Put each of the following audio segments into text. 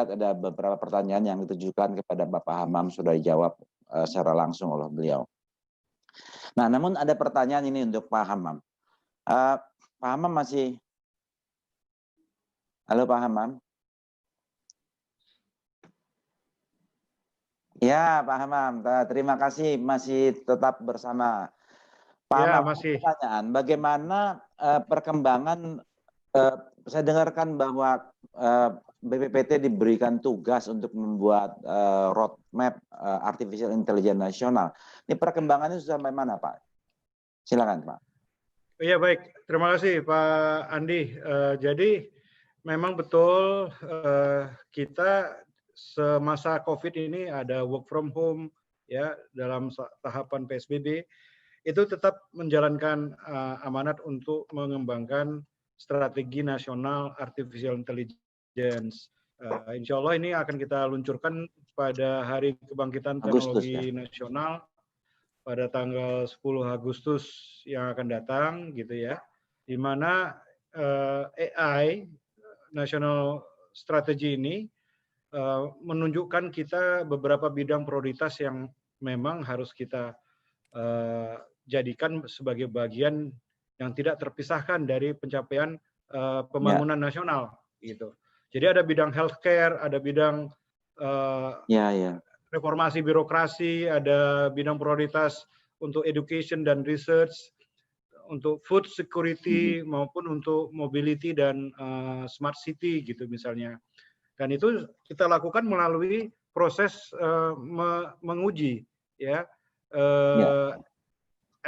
ada beberapa pertanyaan yang ditujukan kepada Bapak Hamam sudah dijawab secara langsung oleh beliau. Nah, namun ada pertanyaan ini untuk Pak Hamam. Pak Hamam masih... Halo Pak Hamam. Ya Pak Hamam, terima kasih masih tetap bersama. Pak Ya, Hamam, masih. pertanyaan, bagaimana perkembangan, saya dengarkan bahwa BPPT diberikan tugas untuk membuat roadmap artificial intelligence nasional. Ini perkembangannya sudah sampai mana Pak? Silakan Pak. Iya baik, terima kasih Pak Andi. Jadi memang betul kita semasa COVID ini ada work from home ya dalam tahapan PSBB itu tetap menjalankan amanat untuk mengembangkan strategi nasional artificial intelligence. Insya Allah ini akan kita luncurkan pada Hari Kebangkitan Agustus, Teknologi Nasional pada tanggal 10 Agustus yang akan datang gitu ya, di mana AI National Strategy ini menunjukkan kita beberapa bidang prioritas yang memang harus kita jadikan sebagai bagian yang tidak terpisahkan dari pencapaian pembangunan nasional gitu. Jadi ada bidang healthcare, ada bidang reformasi birokrasi, ada bidang prioritas untuk education dan research, untuk food security maupun untuk mobility dan smart city gitu misalnya. Dan itu kita lakukan melalui proses menguji ya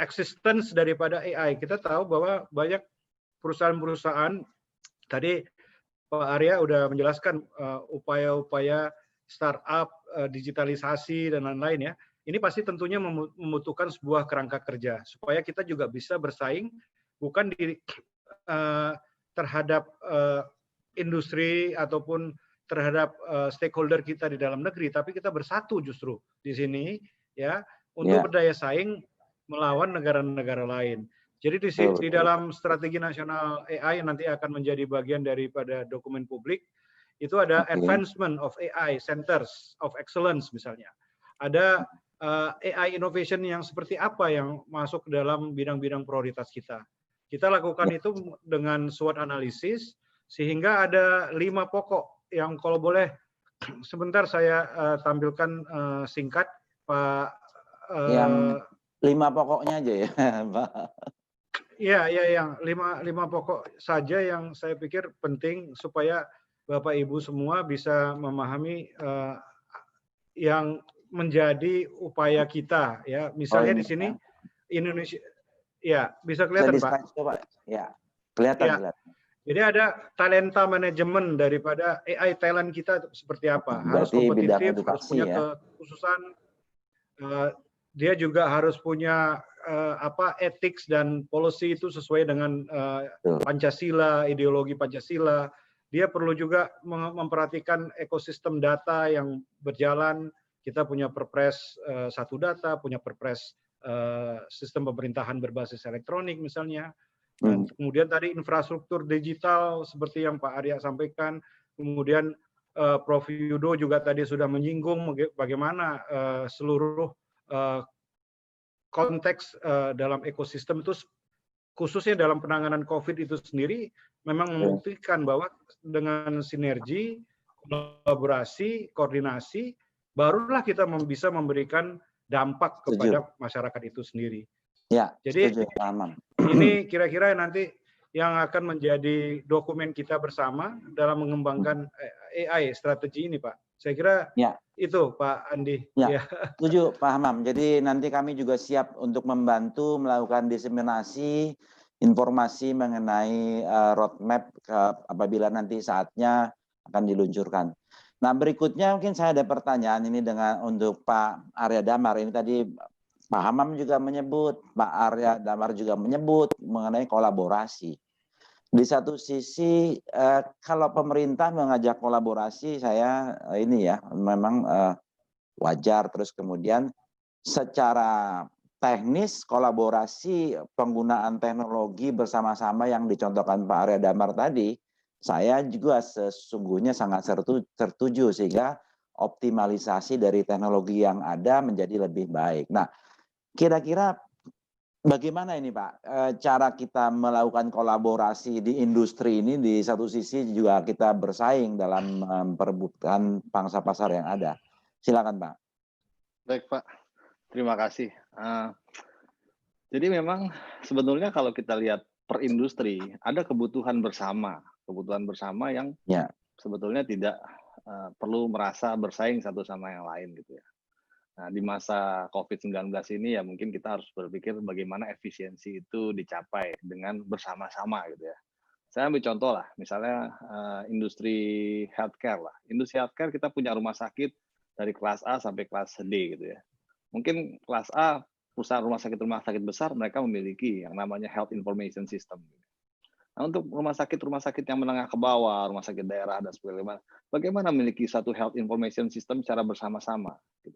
existence daripada AI. Kita tahu bahwa banyak perusahaan-perusahaan, tadi Pak Arya udah menjelaskan upaya-upaya startup, digitalisasi dan lain-lain ya. Ini pasti tentunya membutuhkan sebuah kerangka kerja supaya kita juga bisa bersaing bukan terhadap industri ataupun terhadap stakeholder kita di dalam negeri, tapi kita bersatu justru di sini ya untuk berdaya saing melawan negara-negara lain. Jadi di dalam strategi nasional AI yang nanti akan menjadi bagian daripada dokumen publik, itu ada advancement of AI centers of excellence misalnya. Ada AI innovation yang seperti apa yang masuk ke dalam bidang-bidang prioritas kita. Kita lakukan itu dengan SWOT analisis, sehingga ada 5 pokok yang kalau boleh sebentar saya tampilkan singkat Pak. Yang 5 pokoknya aja ya Pak. Iya, yang 5 pokok saja yang saya pikir penting supaya Bapak Ibu semua bisa memahami yang menjadi upaya kita ya. Misalnya di sini Indonesia, ya bisa kelihatan Pak. Ya, kelihatan. Jadi ada talenta manajemen daripada AI talent kita seperti apa. Harus Berarti kompetitif, harus punya kekhususan. Dia juga harus punya ethics dan policy itu sesuai dengan Pancasila, ideologi Pancasila. Dia perlu juga memperhatikan ekosistem data yang berjalan. Kita punya Perpres 1 data, punya Perpres sistem pemerintahan berbasis elektronik misalnya. Dan kemudian tadi infrastruktur digital seperti yang Pak Arya sampaikan. Kemudian Prof. Yudo juga tadi sudah menyinggung bagaimana seluruh konteks dalam ekosistem itu, khususnya dalam penanganan COVID itu sendiri, memang membuktikan bahwa dengan sinergi, kolaborasi, koordinasi, barulah kita bisa memberikan dampak kepada masyarakat itu sendiri. Ya, jadi ini kira-kira nanti yang akan menjadi dokumen kita bersama dalam mengembangkan AI strategi ini, Pak. Saya kira itu, Pak Andi. Ya, setuju Pak Hamam. Jadi nanti kami juga siap untuk membantu melakukan diseminasi informasi mengenai roadmap apabila nanti saatnya akan diluncurkan. Nah, berikutnya mungkin saya ada pertanyaan ini untuk Pak Arya Damar. Ini tadi Pak Hamam juga menyebut, Pak Arya Damar juga menyebut mengenai kolaborasi. Di satu sisi, kalau pemerintah mengajak kolaborasi, saya ini ya memang wajar. Terus kemudian secara teknis kolaborasi penggunaan teknologi bersama-sama yang dicontohkan Pak Arya Damar tadi, saya juga sesungguhnya sangat tertuju sehingga optimalisasi dari teknologi yang ada menjadi lebih baik. Nah, kira-kira bagaimana ini Pak, cara kita melakukan kolaborasi di industri ini, di satu sisi juga kita bersaing dalam memperebutkan pangsa pasar yang ada. Silakan Pak. Baik Pak, terima kasih. Jadi memang sebetulnya kalau kita lihat per industri, ada kebutuhan bersama yang sebetulnya tidak perlu merasa bersaing satu sama yang lain gitu ya. Nah, di masa COVID-19 ini ya mungkin kita harus berpikir bagaimana efisiensi itu dicapai dengan bersama-sama gitu ya. Saya ambil contoh lah, misalnya industri healthcare lah. Industri healthcare kita punya rumah sakit dari kelas A sampai kelas D gitu ya. Mungkin kelas A, perusahaan rumah sakit besar, mereka memiliki yang namanya Health Information System. Nah, untuk rumah sakit yang menengah ke bawah, rumah sakit daerah dan sebagainya, bagaimana memiliki satu Health Information System secara bersama-sama? Gitu.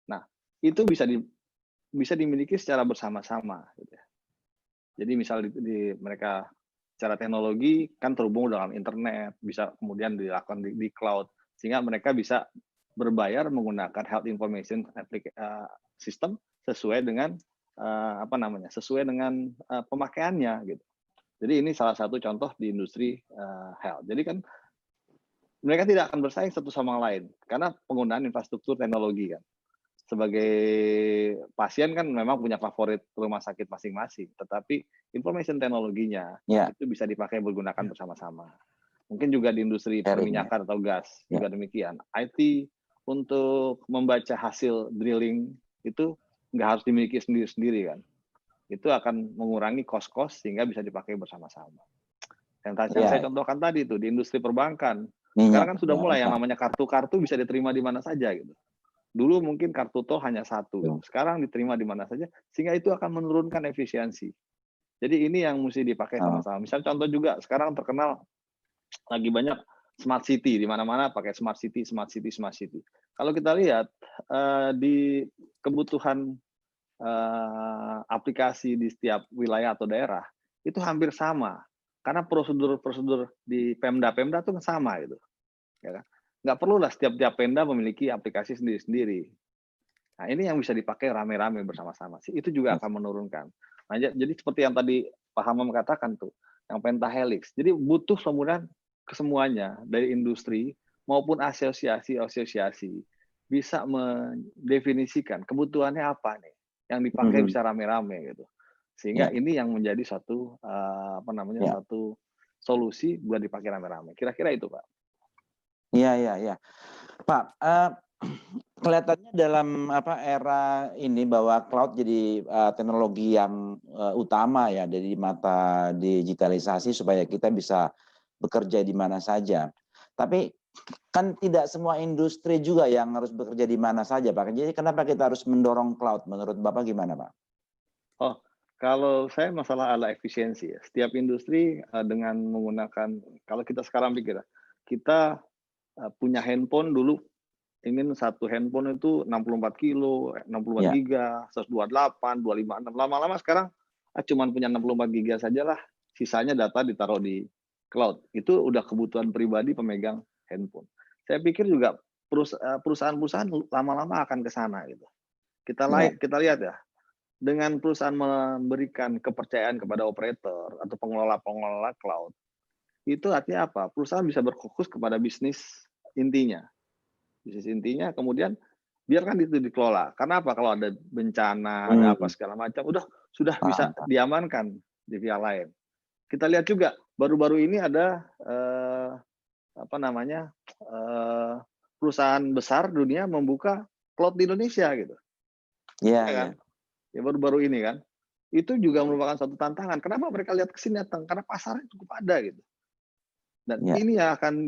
Nah, itu bisa dimiliki secara bersama-sama. Gitu ya. Jadi misal mereka secara teknologi kan terhubung dengan internet, bisa kemudian dilakukan di cloud, sehingga mereka bisa berbayar menggunakan Health Information System sesuai dengan sesuai dengan pemakaiannya gitu. Jadi ini salah satu contoh di industri health. Jadi kan mereka tidak akan bersaing satu sama lain karena penggunaan infrastruktur teknologi kan. Sebagai pasien kan memang punya favorit rumah sakit masing-masing, tetapi information teknologinya itu bisa dipakai menggunakan bersama-sama. Mungkin juga di industri perminyakan atau gas juga demikian. IT untuk membaca hasil drilling itu nggak harus dimiliki sendiri-sendiri kan. Itu akan mengurangi cost sehingga bisa dipakai bersama-sama. Yang saya contohkan tadi itu di industri perbankan. Sekarang kan sudah mulai yang namanya kartu-kartu bisa diterima di mana saja gitu. Dulu mungkin kartu tol hanya satu, sekarang diterima di mana saja, sehingga itu akan menurunkan efisiensi. Jadi ini yang mesti dipakai sama-sama. Misal contoh juga, sekarang terkenal lagi banyak smart city, di mana-mana pakai smart city. Kalau kita lihat di kebutuhan aplikasi di setiap wilayah atau daerah, itu hampir sama. Karena prosedur-prosedur di Pemda itu sama gitu. Ya kan? Nggak perlu lah setiap Pemda memiliki aplikasi sendiri-sendiri. Nah, ini yang bisa dipakai rame-rame bersama-sama. Itu juga akan menurunkan. Nah, jadi seperti yang tadi Pak Hamam katakan tuh, yang pentahelix. Jadi butuh kemudian kesemuanya dari industri maupun asosiasi bisa mendefinisikan kebutuhannya apa nih yang dipakai bisa rame-rame gitu. Sehingga ini yang menjadi satu satu solusi buat dipakai rame-rame. Kira-kira itu, Pak. Iya. Pak, kelihatannya dalam era ini bahwa cloud jadi teknologi yang utama ya dari mata digitalisasi supaya kita bisa bekerja di mana saja. Tapi kan tidak semua industri juga yang harus bekerja di mana saja, Pak. Jadi kenapa kita harus mendorong cloud? Menurut Bapak gimana, Pak? Oh, kalau saya masalah ala efisiensi ya. Setiap industri dengan menggunakan, kalau kita sekarang pikir, kita punya handphone dulu, ingin satu handphone itu 64 kilo, 64 giga, 128, 256. Lama-lama sekarang cuma punya 64 giga saja lah, sisanya data ditaruh di cloud. Itu udah kebutuhan pribadi pemegang handphone. Saya pikir juga perusahaan-perusahaan lama-lama akan ke sana gitu. Kita lihat ya, dengan perusahaan memberikan kepercayaan kepada operator atau pengelola cloud, itu artinya apa? Perusahaan bisa berfokus kepada bisnis intinya. Bisnis intinya kemudian biarkan itu dikelola. Karena apa? Kalau ada bencana, ada apa segala macam, sudah bisa diamankan di pihak lain. Kita lihat juga baru-baru ini ada perusahaan besar dunia membuka cloud di Indonesia gitu. Iya kan? Ya baru-baru ini kan. Itu juga merupakan satu tantangan. Kenapa mereka lihat ke sini datang? Karena pasarnya cukup ada gitu. Dan ini yang akan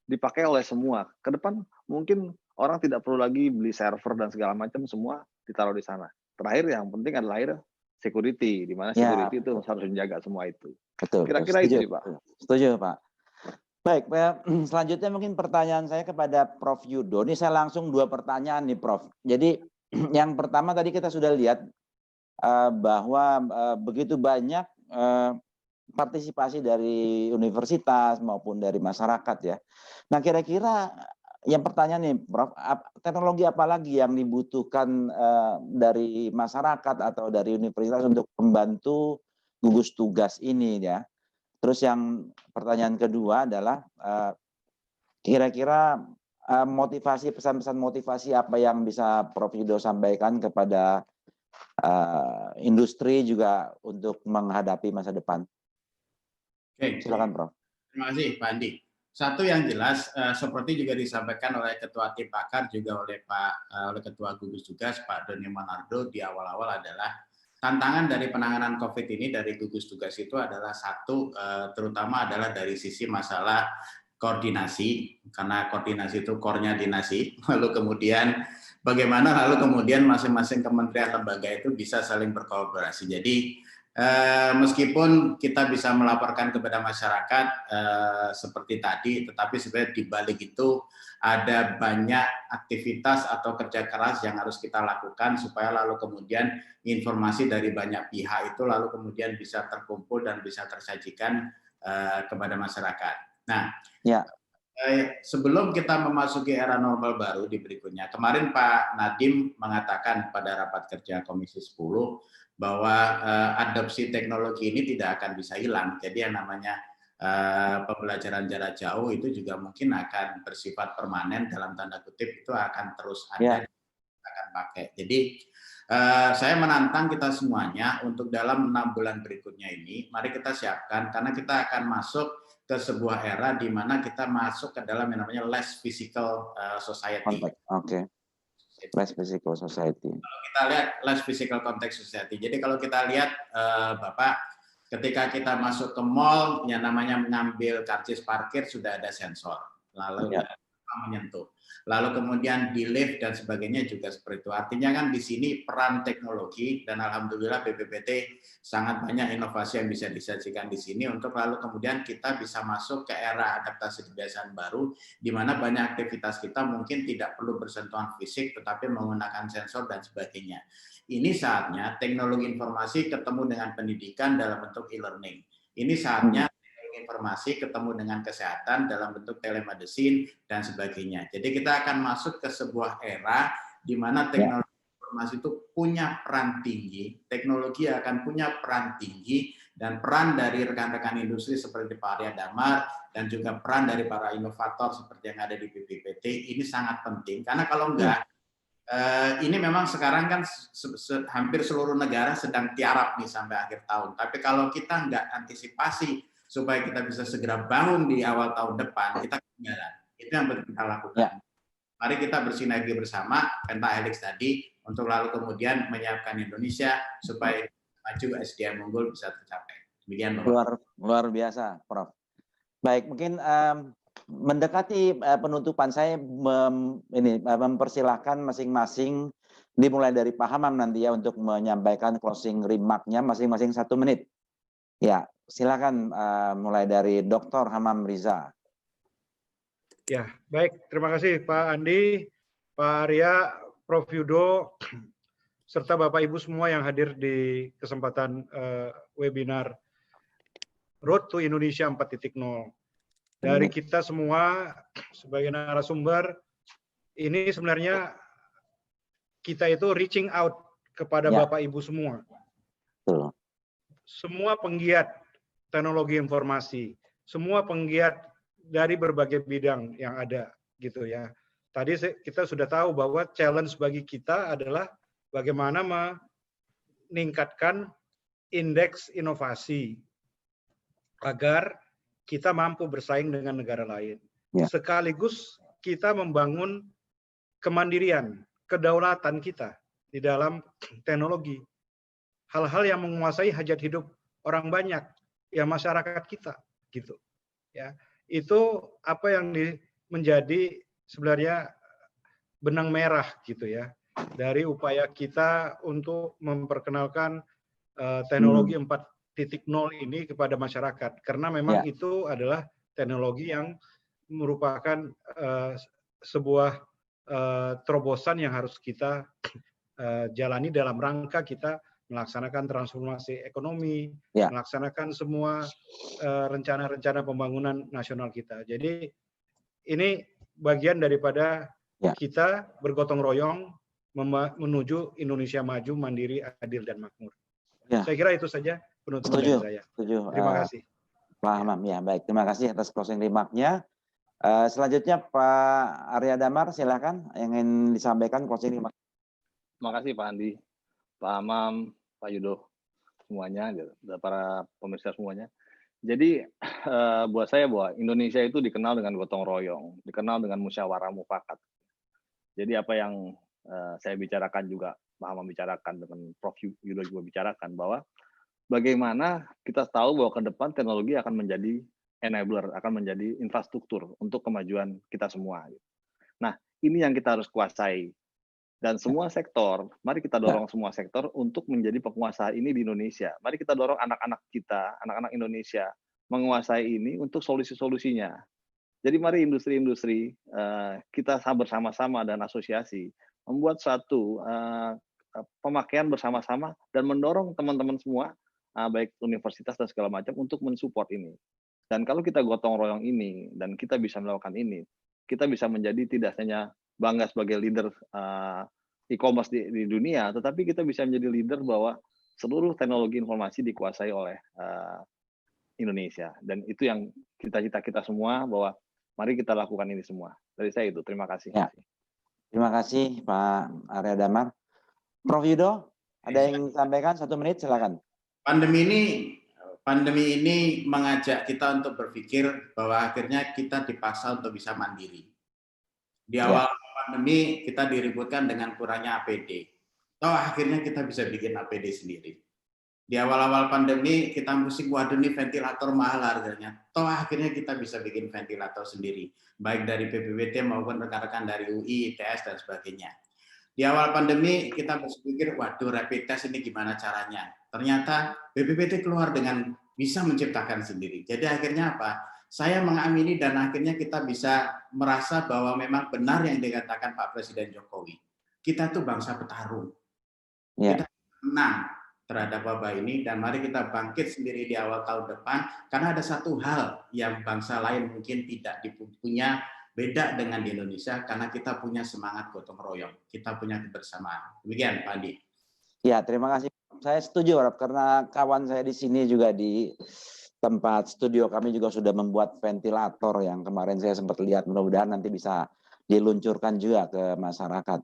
dipakai oleh semua. Ke depan mungkin orang tidak perlu lagi beli server dan segala macam, semua ditaruh di sana. Terakhir yang penting adalah security, di mana security itu harus menjaga semua itu. Betul. Kira-kira itu sih, Pak. Setuju, Pak. Baik, selanjutnya mungkin pertanyaan saya kepada Prof. Yudo. Ini saya langsung 2 pertanyaan nih, Prof. Jadi yang pertama tadi kita sudah lihat bahwa begitu banyak partisipasi dari universitas maupun dari masyarakat ya. Nah kira-kira yang pertanyaan nih Prof, teknologi apa lagi yang dibutuhkan dari masyarakat atau dari universitas untuk membantu gugus tugas ini ya. Terus yang pertanyaan kedua adalah kira-kira motivasi, pesan-pesan motivasi apa yang bisa Prof Yudo sampaikan kepada industri juga untuk menghadapi masa depan. Oke, silakan Prof. Terima kasih Pak Andi. Satu yang jelas, seperti juga disampaikan oleh Ketua Tim Pakar juga oleh Ketua Gugus Tugas Pak Doni Monardo di awal-awal adalah tantangan dari penanganan COVID ini dari gugus tugas itu adalah satu, terutama adalah dari sisi masalah koordinasi, karena koordinasi itu core-nya dinasti. Lalu kemudian bagaimana kemudian masing-masing kementerian lembaga itu bisa saling berkolaborasi. Jadi meskipun kita bisa melaporkan kepada masyarakat seperti tadi, tetapi sebenarnya di balik itu ada banyak aktivitas atau kerja keras yang harus kita lakukan supaya lalu kemudian informasi dari banyak pihak itu lalu kemudian bisa terkumpul dan bisa tersajikan kepada masyarakat. Nah, ya. Sebelum kita memasuki era normal baru di berikutnya, kemarin Pak Nadiem mengatakan pada rapat kerja Komisi 10 bahwa adopsi teknologi ini tidak akan bisa hilang. Jadi yang namanya pembelajaran jarak jauh itu juga mungkin akan bersifat permanen, dalam tanda kutip itu akan terus ada, akan pakai. Jadi saya menantang kita semuanya untuk dalam 6 bulan berikutnya ini, mari kita siapkan karena kita akan masuk ke sebuah era di mana kita masuk ke dalam yang namanya less physical society. Oke. Less physical society. Kalau kita lihat less physical contact society. Jadi kalau kita lihat Bapak, ketika kita masuk ke mall, yang namanya mengambil karcis parkir sudah ada sensor, lalu menyentuh. Lalu kemudian di lift dan sebagainya juga seperti itu. Artinya kan di sini peran teknologi dan alhamdulillah BPPT sangat banyak inovasi yang bisa disajikan di sini untuk lalu kemudian kita bisa masuk ke era adaptasi kebiasaan baru di mana banyak aktivitas kita mungkin tidak perlu bersentuhan fisik tetapi menggunakan sensor dan sebagainya. Ini saatnya teknologi informasi ketemu dengan pendidikan dalam bentuk e-learning. Ini saatnya informasi ketemu dengan kesehatan dalam bentuk telemedicine dan sebagainya. Jadi kita akan masuk ke sebuah era di mana teknologi informasi itu punya peran tinggi, teknologi akan punya peran tinggi, dan peran dari rekan-rekan industri seperti Pak Arya Damar dan juga peran dari para inovator seperti yang ada di BPPT ini sangat penting. Karena kalau enggak, ini memang sekarang kan hampir seluruh negara sedang tiarap nih sampai akhir tahun. Tapi kalau kita enggak antisipasi supaya kita bisa segera bangun di awal tahun depan, kita ketinggalan. Itu yang perlu kita lakukan. Mari kita bersinergi bersama, Pentahelix tadi, untuk lalu kemudian menyiapkan Indonesia supaya maju SDM unggul bisa tercapai. Demikian, Bapak. Luar biasa, Prof. Baik, mungkin mendekati penutupan saya mempersilahkan masing-masing dimulai dari Pak Hamam nanti ya untuk menyampaikan closing remark-nya masing-masing 1 menit. Ya, silakan mulai dari Dr. Hamam Riza. Ya, baik. Terima kasih Pak Andi, Pak Arya, Prof Yudo, serta Bapak Ibu semua yang hadir di kesempatan webinar Road to Indonesia 4.0. Dari kita semua sebagai narasumber, ini sebenarnya kita itu reaching out kepada Bapak Ibu semua. Semua penggiat teknologi informasi, semua penggiat dari berbagai bidang yang ada gitu ya. Tadi kita sudah tahu bahwa challenge bagi kita adalah bagaimana meningkatkan indeks inovasi agar kita mampu bersaing dengan negara lain. Sekaligus kita membangun kemandirian, kedaulatan kita di dalam teknologi. Hal-hal yang menguasai hajat hidup orang banyak, ya masyarakat kita gitu. Ya, itu apa yang menjadi sebenarnya benang merah gitu ya dari upaya kita untuk memperkenalkan teknologi 4.0 ini kepada masyarakat, karena memang itu adalah teknologi yang merupakan sebuah terobosan yang harus kita jalani dalam rangka kita melaksanakan transformasi ekonomi, Ya. melaksanakan semua rencana-rencana pembangunan nasional kita. Jadi ini bagian daripada kita bergotong royong menuju Indonesia maju, mandiri, adil, dan makmur. Ya. Saya kira itu saja penutupan dari saya. Setuju. Terima kasih. Pak Hamam, ya baik. Terima kasih atas closing remark-nya. Selanjutnya Pak Arya Damar, silakan yang ingin disampaikan closing remark. Terima kasih Pak Andi, Pak Hamam, Pak Yudo, semuanya, para pemirsa semuanya. Jadi buat saya bahwa Indonesia itu dikenal dengan gotong royong, dikenal dengan musyawarah mufakat. Jadi apa yang saya bicarakan juga, Pak Hamam bicarakan, dengan Prof. Yudo juga bicarakan, bahwa bagaimana kita tahu bahwa ke depan teknologi akan menjadi enabler, akan menjadi infrastruktur untuk kemajuan kita semua. Nah, ini yang kita harus kuasai. Dan semua sektor, mari kita dorong semua sektor untuk menjadi penguasa ini di Indonesia. Mari kita dorong anak-anak kita, anak-anak Indonesia, menguasai ini untuk solusi-solusinya. Jadi mari industri-industri, kita bersama-sama dan asosiasi, membuat suatu pemakaian bersama-sama dan mendorong teman-teman semua, baik universitas dan segala macam, untuk mensupport ini. Dan kalau kita gotong royong ini, dan kita bisa melakukan ini, kita bisa menjadi tidak hanya bangga sebagai leader e-commerce di dunia, tetapi kita bisa menjadi leader bahwa seluruh teknologi informasi dikuasai oleh Indonesia. Dan itu yang cita-cita kita semua, bahwa mari kita lakukan ini semua. Dari saya itu, terima kasih. Ya. Terima kasih Pak Arya Damar. Prof. Yudo, ada yang disampaikan? 1 menit, silakan. Pandemi ini mengajak kita untuk berpikir bahwa akhirnya kita dipaksa untuk bisa mandiri. Di awal pandemi kita diributkan dengan kurangnya APD. Toh akhirnya kita bisa bikin APD sendiri. Di awal-awal pandemi kita mesti waduh nih ventilator mahal harganya. Toh akhirnya kita bisa bikin ventilator sendiri. Baik dari BPPT maupun rekan-rekan dari UI, ITS, dan sebagainya. Di awal pandemi kita berpikir waduh rapid test ini gimana caranya. Ternyata BPPT keluar dengan bisa menciptakan sendiri. Jadi akhirnya apa? Saya mengamini dan akhirnya kita bisa merasa bahwa memang benar yang dikatakan Pak Presiden Jokowi. Kita tuh bangsa petarung. Kita menang terhadap wabah ini dan mari kita bangkit sendiri di awal tahun depan, karena ada satu hal yang bangsa lain mungkin tidak punya beda dengan di Indonesia, karena kita punya semangat gotong royong, kita punya kebersamaan. Demikian Pak Andi. Ya, terima kasih. Saya setuju, karena kawan saya di sini juga di tempat studio kami juga sudah membuat ventilator yang kemarin saya sempat lihat, mudah-mudahan nanti bisa diluncurkan juga ke masyarakat.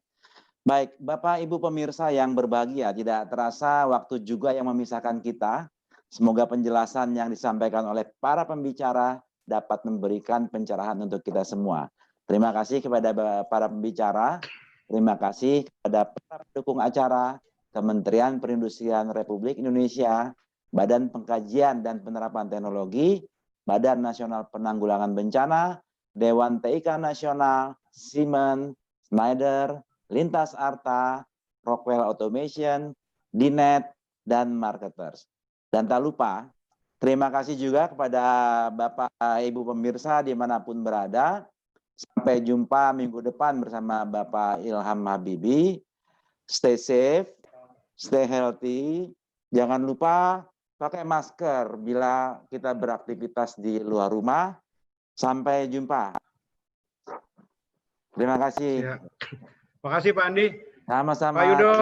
Baik, Bapak Ibu pemirsa yang berbahagia, tidak terasa waktu juga yang memisahkan kita. Semoga penjelasan yang disampaikan oleh para pembicara dapat memberikan pencerahan untuk kita semua. Terima kasih kepada para pembicara, terima kasih kepada para pendukung acara, Kementerian Perindustrian Republik Indonesia, Badan Pengkajian dan Penerapan Teknologi, Badan Nasional Penanggulangan Bencana, Dewan TIK Nasional, Siemens, Schneider, Lintas Arta, Rockwell Automation, Dinet, dan Marketers. Dan tak lupa, terima kasih juga kepada Bapak Ibu pemirsa dimanapun berada. Sampai jumpa minggu depan bersama Bapak Ilham Habibie. Stay safe, stay healthy. Jangan lupa pakai masker bila kita beraktivitas di luar rumah. Sampai jumpa. Terima kasih. Ya. Terima kasih Pak Andi. Sama-sama. Pak Yudo.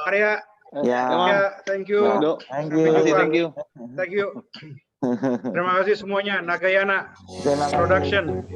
Arya. Ya. Thank you. Thank you. Thank you. Terima kasih semuanya. Nagayana Production.